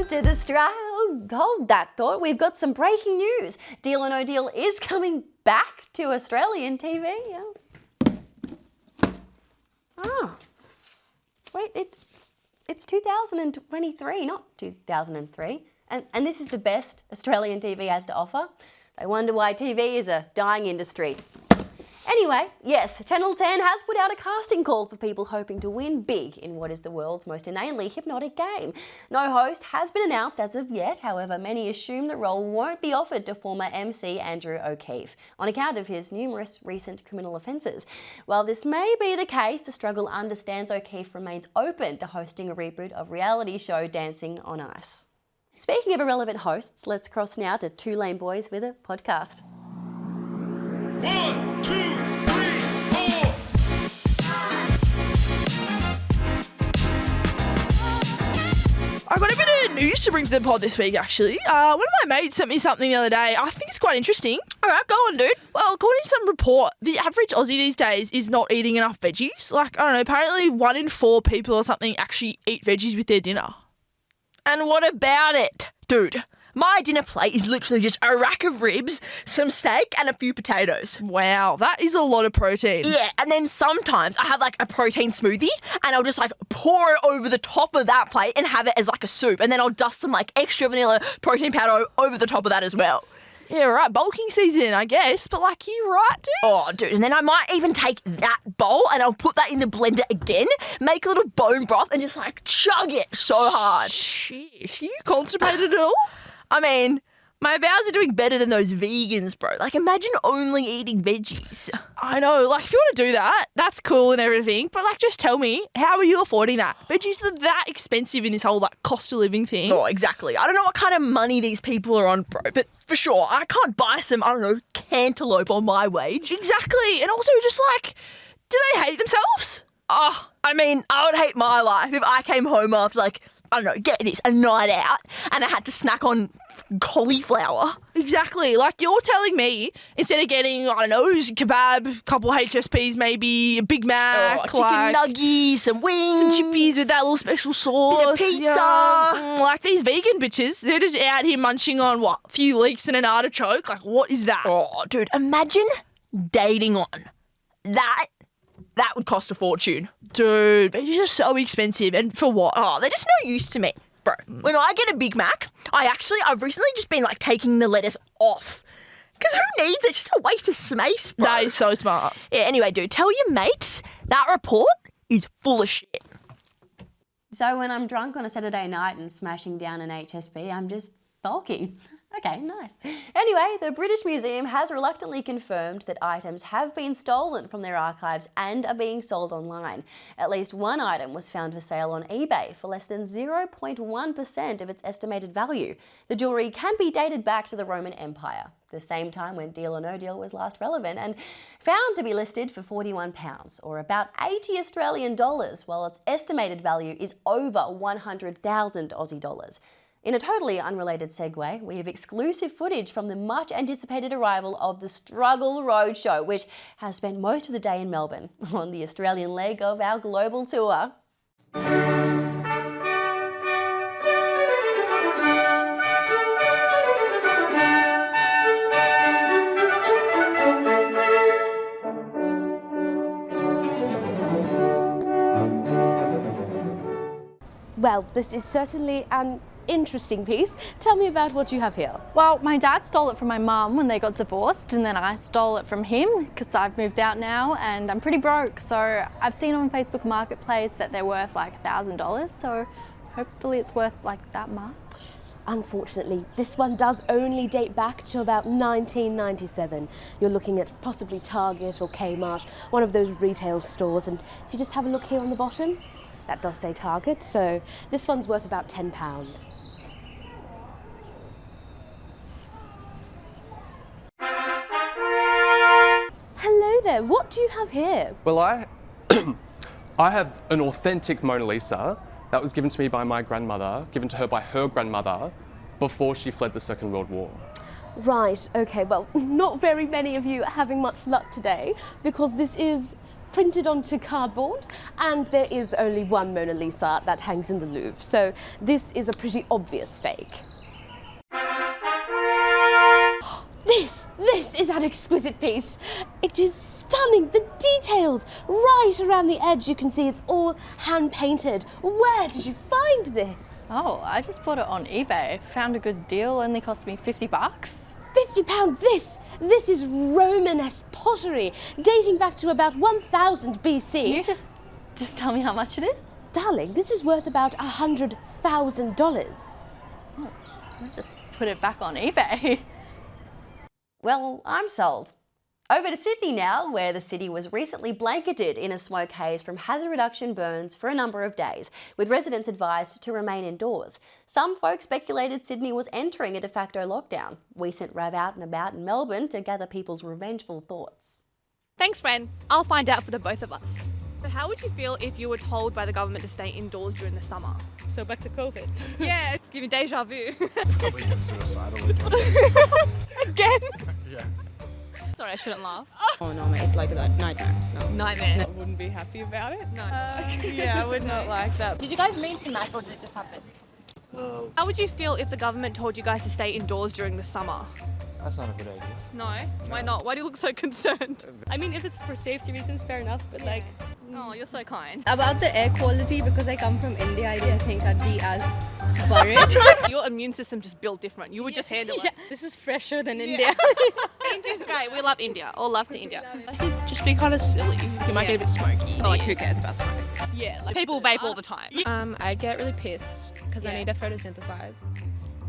Hold that thought. We've got some breaking news. Deal or No Deal is coming back to Australian TV. Yeah. Oh, wait, it's 2023, not 2003. And this is the best Australian TV has to offer. They wonder why TV is a dying industry. Anyway, yes, Channel 10 has put out a casting call for people hoping to win big in what is the world's most inanely hypnotic game. No host has been announced as of yet, however, many assume the role won't be offered to former MC Andrew O'Keefe on account of his numerous recent criminal offences. While this may be the case, the struggle understands O'Keefe remains open to hosting a reboot of reality show Dancing on Ice. Speaking of irrelevant hosts, let's cross now to Two Lame Boys with a podcast. 1, 2, 3, 4. I've got a bit of news to bring to the pod this week, actually. One of my mates sent me something the other day. I think it's quite interesting. All right, go on, dude. Well, according to some report, the average Aussie these days is not eating enough veggies. Like, I don't know, apparently 1 in 4 people or something actually eat veggies with their dinner. And what about it? Dude, my dinner plate is literally just a rack of ribs, some steak and a few potatoes. Wow, that is a lot of protein. Yeah, and then sometimes I have like a protein smoothie and I'll just like pour it over the top of that plate and have it as like a soup. And then I'll dust some like extra vanilla protein powder over the top of that as well. Yeah, right, bulking season, I guess, but like, you're right, dude. Oh, dude, and then I might even take that bowl and I'll put that in the blender again, make a little bone broth and just like chug it so hard. Sheesh, are you constipated at all? I mean, my bowels are doing better than those vegans, bro. Like, imagine only eating veggies. I know, like, if you want to do that, that's cool and everything, but like, just tell me, how are you affording that? Veggies are that expensive in this whole like cost of living thing. Oh, exactly. I don't know what kind of money these people are on, bro, but for sure, I can't buy some, I don't know, cantaloupe on my wage. Exactly, and also just like, do they hate themselves? Oh, I mean, I would hate my life if I came home after like, I don't know, get this, a night out, and I had to snack on cauliflower. Exactly. Like, you're telling me, instead of getting, I don't know, kebab, a couple HSPs, maybe a Big Mac, chicken nuggies, some wings, some chippies with that little special sauce, bit of pizza. Yeah. Like, these vegan bitches, they're just out here munching on, what, a few leeks and an artichoke? Like, what is that? Oh, dude, imagine dating on that. That would cost a fortune. Dude, veggies are so expensive. And for what? Oh, they're just no use to me. Bro, when I get a Big Mac, I've recently just been like taking the lettuce off. Because who needs it? It's just a waste of space, bro. That is so smart. Yeah, anyway, dude, tell your mates that report is full of shit. So when I'm drunk on a Saturday night and smashing down an HSP, I'm just bulking. Okay, nice. Anyway, the British Museum has reluctantly confirmed that items have been stolen from their archives and are being sold online. At least one item was found for sale on eBay for less than 0.1% of its estimated value. The jewellery can be dated back to the Roman Empire, the same time when Deal or No Deal was last relevant, and found to be listed for £41, or about 80 Australian dollars, while its estimated value is over 100,000 Aussie dollars. In a totally unrelated segue, we have exclusive footage from the much-anticipated arrival of the Struggle Roadshow, which has spent most of the day in Melbourne on the Australian leg of our global tour. Well, this is certainly an interesting piece. Tell me about what you have here. Well, my dad stole it from my mum when they got divorced, and then I stole it from him because I've moved out now and I'm pretty broke. So I've seen on Facebook Marketplace that they're worth like $1,000. So hopefully it's worth like that much. Unfortunately, this one does only date back to about 1997. You're looking at possibly Target or Kmart, one of those retail stores. And if you just have a look here on the bottom, that does say Target. So this one's worth about £10. Hello there, what do you have here? Well, I have an authentic Mona Lisa that was given to me by my grandmother, given to her by her grandmother, before she fled the Second World War. Right, okay, well, not very many of you are having much luck today, because this is printed onto cardboard, and there is only one Mona Lisa that hangs in the Louvre, so this is a pretty obvious fake. This is an exquisite piece. It is stunning. The details right around the edge, you can see it's all hand painted. Where did you find this? Oh, I just bought it on eBay. Found a good deal, only cost me $50. £50. This is Romanesque pottery, dating back to about 1000 BC. You just tell me how much it is? Darling, this is worth about $100,000. I'll just put it back on eBay. Well, I'm sold. Over to Sydney now, where the city was recently blanketed in a smoke haze from hazard reduction burns for a number of days, with residents advised to remain indoors. Some folks speculated Sydney was entering a de facto lockdown. We sent Rav out and about in Melbourne to gather people's revengeful thoughts. Thanks, friend. I'll find out for the both of us. But how would you feel if you were told by the government to stay indoors during the summer? So back to COVID. Yeah, give me deja vu. Probably get suicidal again. Again? Yeah. Sorry, I shouldn't laugh. Oh no, mate, it's like a nightmare. No. Nightmare. I wouldn't be happy about it. No. Yeah, I would not like that. Did you guys mean to match or did it just happen? How would you feel if the government told you guys to stay indoors during the summer? That's not a good idea. No? Why not? Why do you look so concerned? I mean, if it's for safety reasons, fair enough, but like... Oh, you're so kind. About the air quality, because I come from India, I don't think I'd be as worried. Your immune system just built different. You would just handle Yeah, it. this is fresher than India. India's great. We love India. All love to India. I think just be kind of silly. You might get a bit smoky. Oh, like who cares about smoke? Yeah, like People vape all the time. I'd get really pissed because I need to photosynthesize.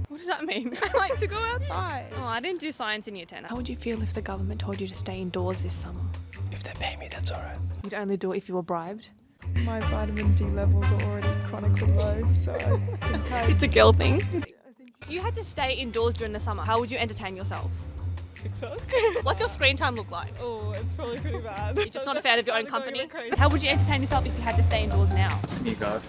What does that mean? I like to go outside. Oh, I didn't do science in year 10. How would you feel if the government told you to stay indoors this summer? If they pay me, that's alright. You'd only do it if you were bribed? My vitamin D levels are already chronically low, so I think It's a girl thing. If you had to stay indoors during the summer, how would you entertain yourself? TikTok. What's your screen time look like? Oh, it's probably pretty bad. You're just not a fan of your own company? Crazy. How would you entertain yourself if you had to stay indoors now? Sneak out.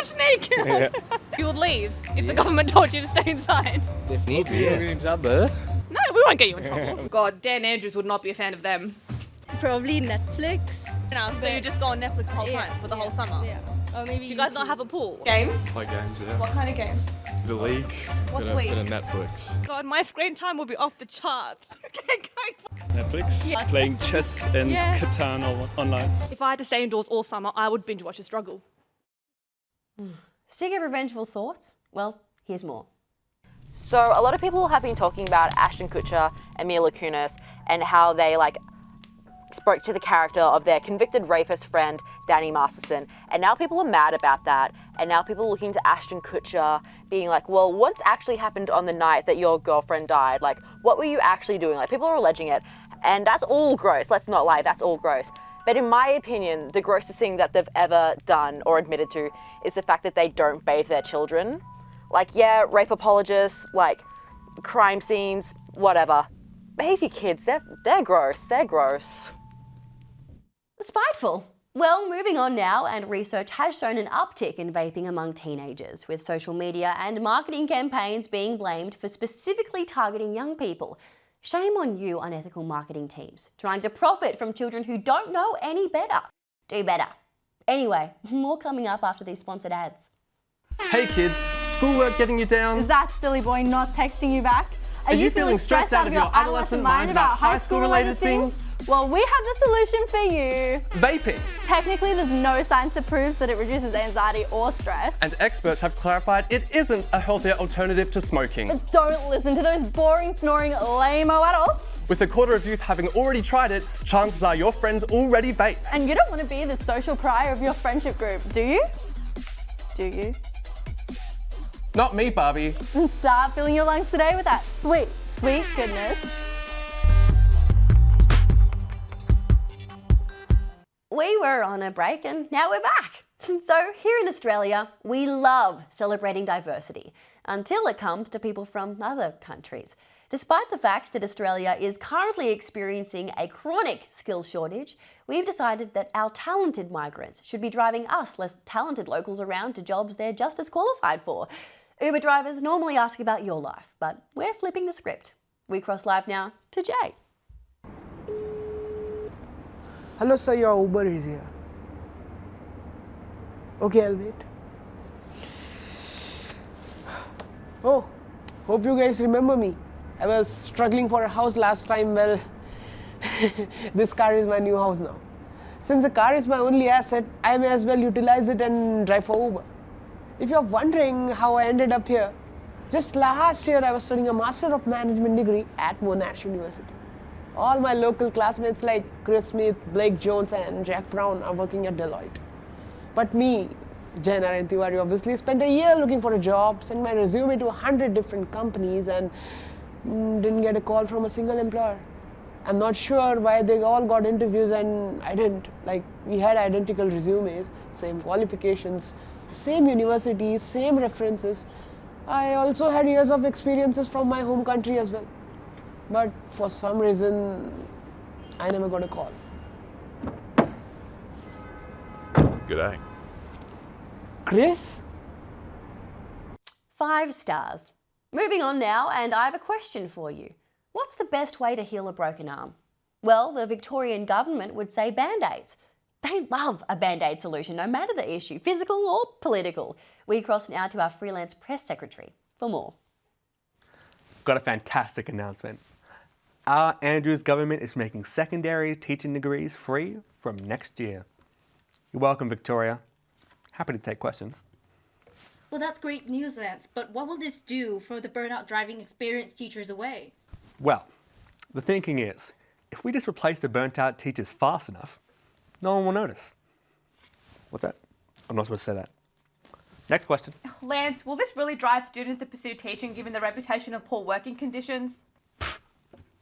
Sneak! Yeah. You would leave if the government told you to stay inside? If need be. Yeah. No, we won't get you in trouble. God, Dan Andrews would not be a fan of them. Probably Netflix. No, so you just go on Netflix the whole time for the whole summer? Yeah. Or maybe Do you guys not have a pool? Games? Play games, yeah. What kind of games? The League, What's bit League? of Netflix. God, my screen time will be off the charts. Netflix, Yeah. playing chess and Yeah. Catan online. If I had to stay indoors all summer, I would binge watch a struggle. Sick of revengeful thoughts? Well, here's more. So a lot of people have been talking about Ashton Kutcher and Mila Kunis and how they spoke to the character of their convicted rapist friend Danny Masterson, and now people are mad about that, and now people are looking to Ashton Kutcher being like, well, what's actually happened on the night that your girlfriend died? Like, what were you actually doing? Like, people are alleging it, and that's all gross. Let's not lie, that's all gross. But in my opinion, the grossest thing that they've ever done or admitted to is the fact that they don't bathe their children. Like, yeah, rape apologists, like crime scenes, whatever. Bathe your kids, they're gross, they're gross. Spiteful. Well, moving on now, and research has shown an uptick in vaping among teenagers, with social media and marketing campaigns being blamed for specifically targeting young people. Shame on you, unethical marketing teams, trying to profit from children who don't know any better. Do better. Anyway, more coming up after these sponsored ads. Hey kids, schoolwork getting you down? Is that silly boy not texting you back? Are you feeling stressed out of your adolescent mind about high school related things? Well, we have the solution for you. Vaping. Technically, there's no science that proves that it reduces anxiety or stress. And experts have clarified it isn't a healthier alternative to smoking. But don't listen to those boring, snoring lame-o adults. With a quarter of youth having already tried it, chances are your friends already vape. And you don't want to be the social pariah of your friendship group, do you? Do you? Not me, Barbie. And start filling your lungs today with that sweet, sweet goodness. We were on a break and now we're back. So here in Australia, we love celebrating diversity until it comes to people from other countries. Despite the fact that Australia is currently experiencing a chronic skills shortage, we've decided that our talented migrants should be driving us less talented locals around to jobs they're just as qualified for. Uber drivers normally ask about your life, but we're flipping the script. We cross live now to Jay. Hello sir, your Uber is here. Okay, I'll wait. Oh, hope you guys remember me. I was struggling for a house last time. Well, this car is my new house now. Since the car is my only asset, I may as well utilize it and drive for Uber. If you're wondering how I ended up here, just last year I was studying a Master of Management degree at Monash University. All my local classmates like Chris Smith, Blake Jones and Jack Brown are working at Deloitte. But me, Jen Tiwari, obviously spent a year looking for a job, sent my resume to 100 different companies and didn't get a call from a single employer. I'm not sure why they all got interviews and I didn't. Like, we had identical resumes, same qualifications, same universities, same references. I also had years of experiences from my home country as well. But for some reason, I never got a call. G'day. Chris? 5 stars. Moving on now, and I have a question for you. What's the best way to heal a broken arm? Well, the Victorian government would say Band-Aids. They love a Band-Aid solution, no matter the issue, physical or political. We cross now to our freelance press secretary for more. Got a fantastic announcement. Our Andrews government is making secondary teaching degrees free from next year. You're welcome, Victoria. Happy to take questions. Well, that's great news, Lance, but what will this do for the burnout driving experienced teachers away? Well, the thinking is, if we just replace the burnt out teachers fast enough, no one will notice. What's that? I'm not supposed to say that. Next question. Lance, will this really drive students to pursue teaching given the reputation of poor working conditions?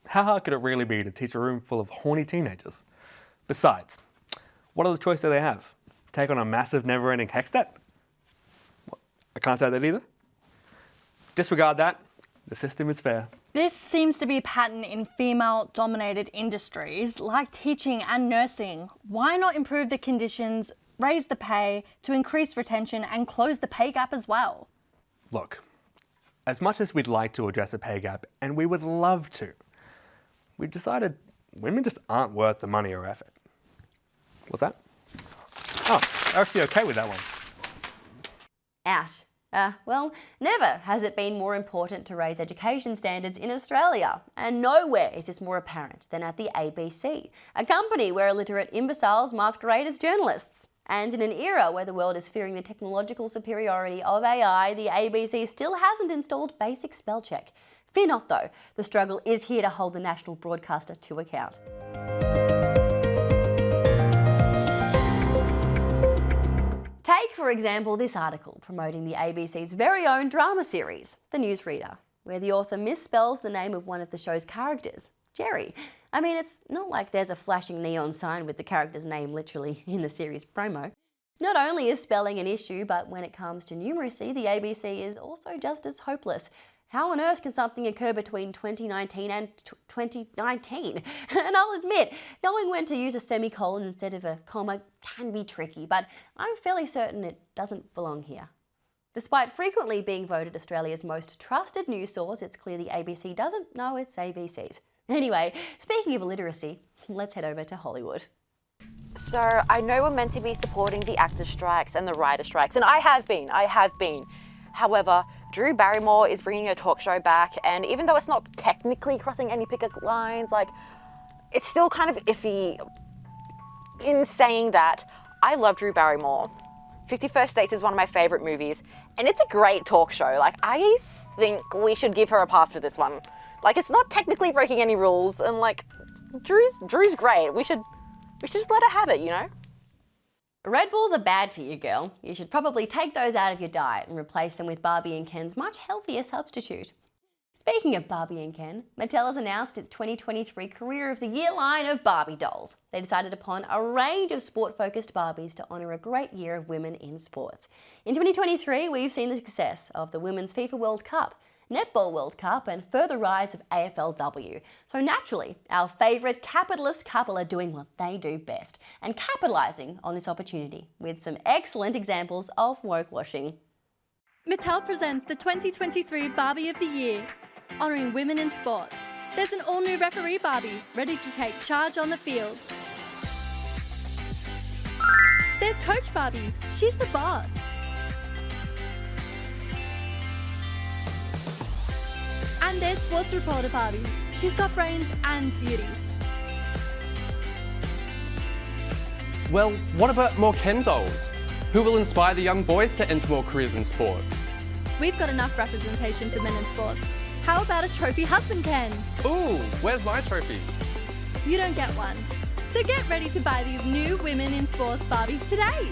How hard could it really be to teach a room full of horny teenagers? Besides, what other choice do they have? Take on a massive never-ending HECS debt? I can't say that either. Disregard that. The system is fair. This seems to be a pattern in female-dominated industries like teaching and nursing. Why not improve the conditions, raise the pay to increase retention and close the pay gap as well? Look, as much as we'd like to address a pay gap, and we would love to, we've decided women just aren't worth the money or effort. What's that? Oh, I'm actually okay with that one. Out. Well, never has it been more important to raise education standards in Australia, and nowhere is this more apparent than at the ABC, a company where illiterate imbeciles masquerade as journalists. And in an era where the world is fearing the technological superiority of AI, the ABC still hasn't installed basic spell check. Fear not though, the struggle is here to hold the national broadcaster to account. Take, for example, this article promoting the ABC's very own drama series, The Newsreader, where the author misspells the name of one of the show's characters, Jerry. I mean, it's not like there's a flashing neon sign with the character's name literally in the series promo. Not only is spelling an issue, but when it comes to numeracy, the ABC is also just as hopeless. How on earth can something occur between 2019 and 2019? And I'll admit, knowing when to use a semicolon instead of a comma can be tricky, but I'm fairly certain it doesn't belong here. Despite frequently being voted Australia's most trusted news source, it's clear the ABC doesn't know its ABCs. Anyway, speaking of illiteracy, let's head over to Hollywood. So I know we're meant to be supporting the actors' strikes and the writers' strikes, and I have been. However, Drew Barrymore is bringing her talk show back, and even though it's not technically crossing any picket lines, like, it's still kind of iffy. In saying that, I love Drew Barrymore. 51st States is one of my favourite movies, and it's a great talk show. Like, I think we should give her a pass for this one. Like, it's not technically breaking any rules, and like, Drew's great. We should just let her have it, you know? Red Bulls are bad for you, girl. You should probably take those out of your diet and replace them with Barbie and Ken's much healthier substitute. Speaking of Barbie and Ken, Mattel has announced its 2023 Career of the Year line of Barbie dolls. They decided upon a range of sport-focused Barbies to honour a great year of women in sports. In 2023, we've seen the success of the Women's FIFA World Cup, Netball World Cup and further rise of AFLW. So naturally, our favourite capitalist couple are doing what they do best and capitalising on this opportunity with some excellent examples of woke washing. Mattel presents the 2023 Barbie of the Year, honouring women in sports. There's an all-new referee Barbie, ready to take charge on the field. There's Coach Barbie. She's the boss. And there's Sports Reporter Barbie. She's got brains and beauty. Well, what about more Ken dolls? Who will inspire the young boys to enter more careers in sport? We've got enough representation for men in sports. How about a trophy husband, Ken? Ooh, where's my trophy? You don't get one. So get ready to buy these new Women in Sports Barbies today.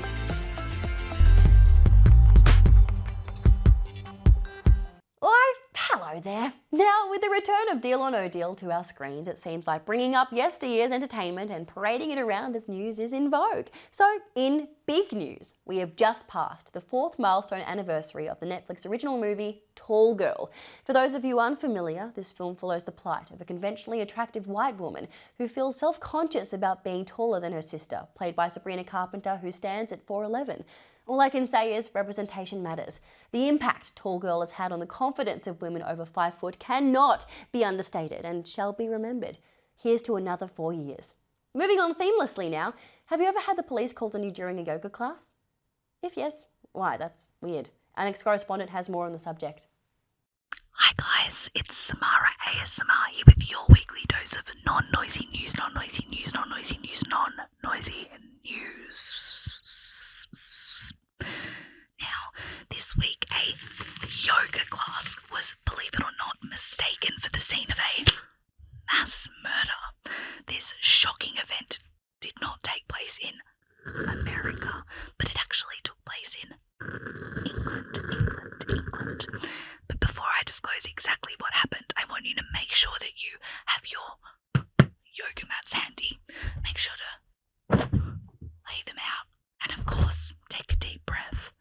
Why, hello there. Now, with the return of Deal or No Deal to our screens, it seems like bringing up yesteryear's entertainment and parading it around as news is in vogue. So, in big news, we have just passed the 4th milestone anniversary of the Netflix original movie, Tall Girl. For those of you unfamiliar, this film follows the plight of a conventionally attractive white woman who feels self-conscious about being taller than her sister, played by Sabrina Carpenter, who stands at 4'11". All I can say is representation matters. The impact Tall Girl has had on the confidence of women over 5 foot cannot be understated and shall be remembered. Here's to another 4 years. Moving on seamlessly now, have you ever had the police called on you during a yoga class? If yes, why, that's weird. Our next correspondent has more on the subject. Hi guys, it's Samara ASMR here with your weekly dose of non-noisy news, non-noisy news, non-noisy news, non-noisy news. Now, this week a yoga class was, believe it or not, mistaken for the scene of a mass murder. This shocking event did not take place in America, but it actually took place in England. But before I disclose exactly what happened, I want you to make sure that you have your yoga mats handy. Make sure to lay them out. And of course, take a deep breath.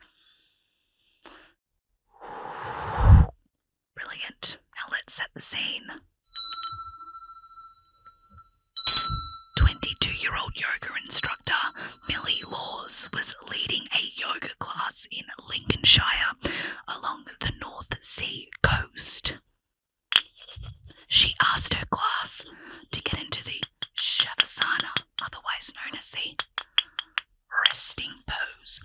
Brilliant. Now let's set the scene. 22-year-old yoga instructor Millie Laws was leading a yoga class in Lincolnshire along the North Sea coast. She asked her class to get into the Shavasana, otherwise known as the resting pose.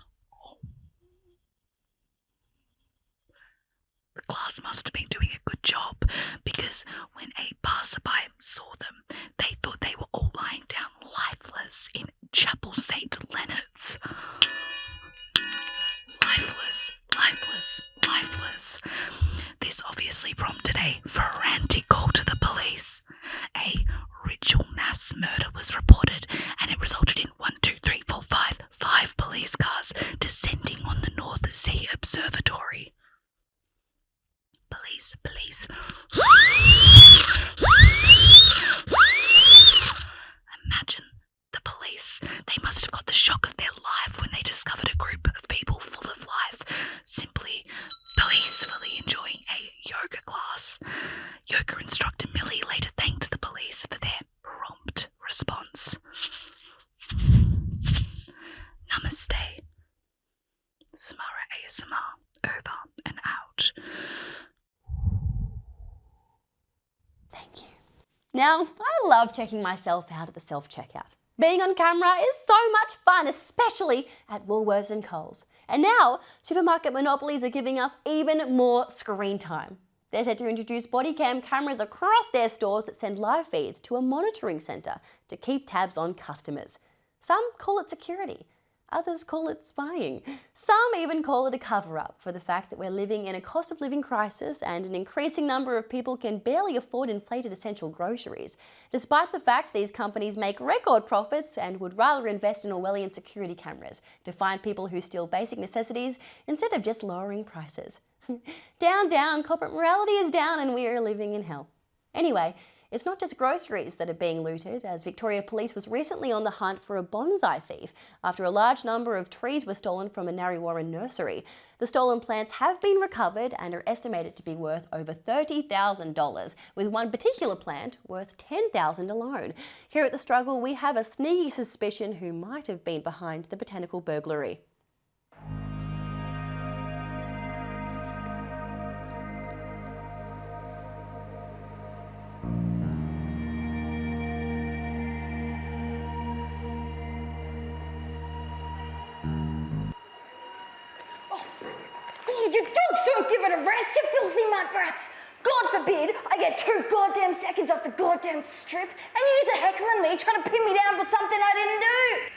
The class must have been doing a good job, because when a passerby saw them, they thought they were all lying down lifeless in Chapel St. Leonard's. Lifeless. This obviously prompted a frantic call to the police. A ritual mass murder was reported, and it resulted in 5 police cars descending on the North Sea Observatory. Police. Imagine the police. They must have got the shock of their life when they discovered a group of people full of life simply peacefully enjoying a yoga class. Yoga instructor Millie later thanked the police for their prompt response. Namaste. Samara ASMR, over and out. Thank you. Now, I love checking myself out at the self-checkout. Being on camera is so much fun, especially at Woolworths and Coles. And now, supermarket monopolies are giving us even more screen time. They're set to introduce body cam cameras across their stores that send live feeds to a monitoring centre to keep tabs on customers. Some call it security. Others call it spying. Some even call it a cover-up for the fact that we're living in a cost of living crisis and an increasing number of people can barely afford inflated essential groceries, despite the fact these companies make record profits and would rather invest in Orwellian security cameras to find people who steal basic necessities instead of just lowering prices. Down, corporate morality is down and we are living in hell. Anyway, it's not just groceries that are being looted, as Victoria Police was recently on the hunt for a bonsai thief after a large number of trees were stolen from a Narrewarren nursery. The stolen plants have been recovered and are estimated to be worth over $30,000, with one particular plant worth $10,000 alone. Here at The Struggle, we have a sneaky suspicion who might have been behind the botanical burglary. You dogs don't give it a rest, you filthy mud rats! God forbid I get 2 goddamn seconds off the goddamn strip and you are heckling me trying to pin me down for something I didn't do.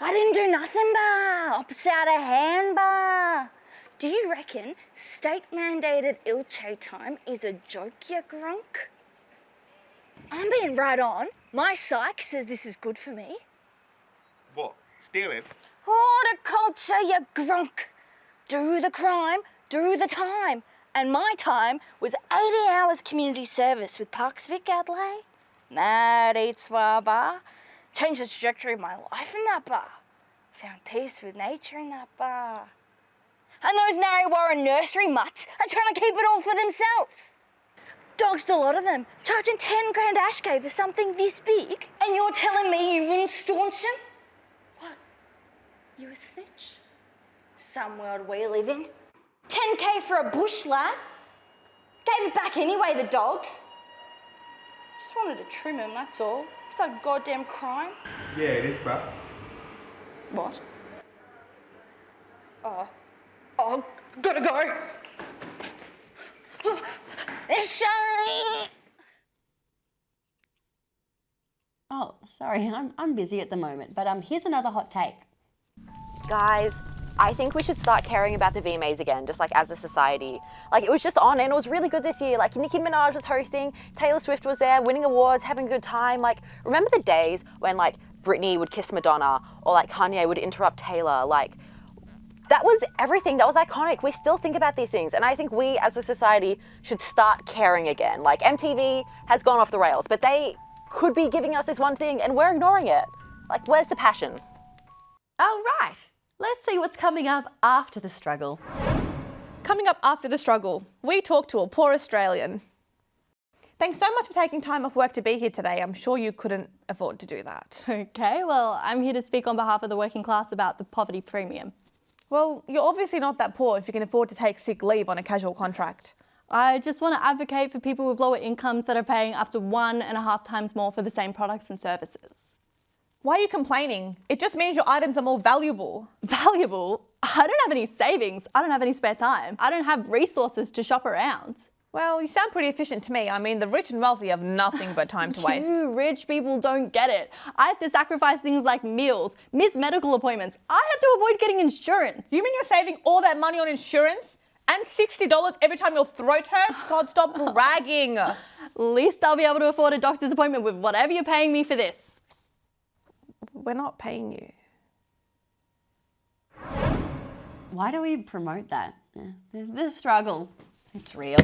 I didn't do nothing, bah. Opposite out of hand, bah. Do you reckon state-mandated ilche time is a joke, you grunk? I'm being right on. My psych says this is good for me. What? Stealing? Horticulture, you grunk. Do the crime, do the time. And my time was 80 hours community service with Parks Vic Adelaide. That eats bar. Changed the trajectory of my life in that bar. Found peace with nature in that bar. And those Narry Warren nursery mutts are trying to keep it all for themselves. Dogs, the lot of them, charging 10 grand Ashgay for something this big, and you're telling me you wouldn't staunch them? What? You a snitch? Some world we live in. 10k for a bush lad. Gave it back anyway, the dogs. Just wanted to trim him, that's all. Is that a goddamn crime? Yeah, it is, bruh. What? Oh, gotta go. It's shiny. Oh, sorry, I'm busy at the moment, but here's another hot take. Guys, I think we should start caring about the VMAs again, just like as a society. Like, it was just on and it was really good this year. Like, Nicki Minaj was hosting, Taylor Swift was there, winning awards, having a good time. Like, remember the days when, like, Britney would kiss Madonna or, like, Kanye would interrupt Taylor? Like, that was everything. That was iconic. We still think about these things. And I think we, as a society, should start caring again. Like, MTV has gone off the rails, but they could be giving us this one thing and we're ignoring it. Like, where's the passion? All right. Let's see what's coming up after the struggle. Coming up after the struggle, we talk to a poor Australian. Thanks so much for taking time off work to be here today. I'm sure you couldn't afford to do that. Okay, well, I'm here to speak on behalf of the working class about the poverty premium. Well, you're obviously not that poor if you can afford to take sick leave on a casual contract. I just want to advocate for people with lower incomes that are paying up to 1.5 times more for the same products and services. Why are you complaining? It just means your items are more valuable. Valuable? I don't have any savings. I don't have any spare time. I don't have resources to shop around. Well, you sound pretty efficient to me. I mean, the rich and wealthy have nothing but time to waste. You rich people don't get it. I have to sacrifice things like meals, miss medical appointments. I have to avoid getting insurance. You mean you're saving all that money on insurance? And $60 every time your throat hurts? God, stop bragging. At least I'll be able to afford a doctor's appointment with whatever you're paying me for this. We're not paying you. Why do we promote that? The struggle. It's real.